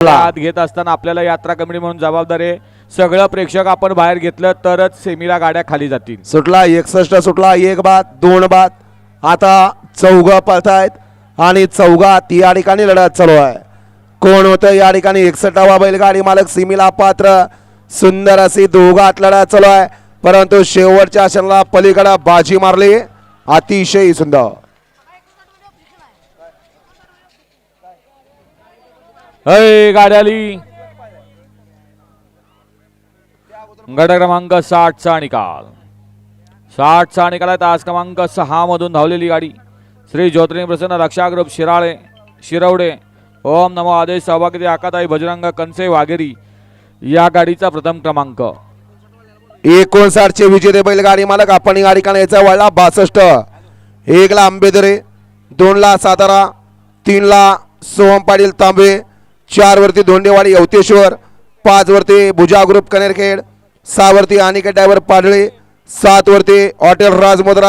आत घेत असताना आपल्याला यात्रा कमिटी म्हणून जबाबदारी आहे. सगळं प्रेक्षक आपण बाहेर घेतलं तरच सेमीला गाड्या खाली जातील. सुटला 61 सुटला 1 बाद 2 बाद. आता चौघ पळतायत आणि चौघात या ठिकाणी लढत चालू आहे. कोण होतं या ठिकाणी 61वा बैलगाडी मालक सीमीला पात्र. सुंदर अशी दोघात लढत चालू आहे परंतु शेवटच्या क्षणाला पलीकडे बाजी मारली. अतिशय सुंदर गाडी आली. गट क्रमांक 60 चा निकाल. 60 चा निकाल आहे. तास क्रमांक 6 मधून धावलेली गाडी श्री ज्योतिर्लिंग प्रसन्न रक्षा ग्रुप शिरवडे ओम नमो आदेश सहभागी आकाताई बजरंग कंसे वाघेरी या गाडीचा प्रथम क्रमांक. 59 चे विजेते बैलगाडी मालक आपण या ठिकाणी याचा वळला 62. 1 ला आंबेदरे, 2 ला सातारा, 3 ला सोहम पाटील तांबे, 4 वरती धोंडेवाडी यवतेश्वर, 5 वरती भुजा ग्रुप कनेरखेड, 6 वरती अनिकेत ड्रायव्हर पाडळे, 7 वरती हॉटेल राजमुद्रा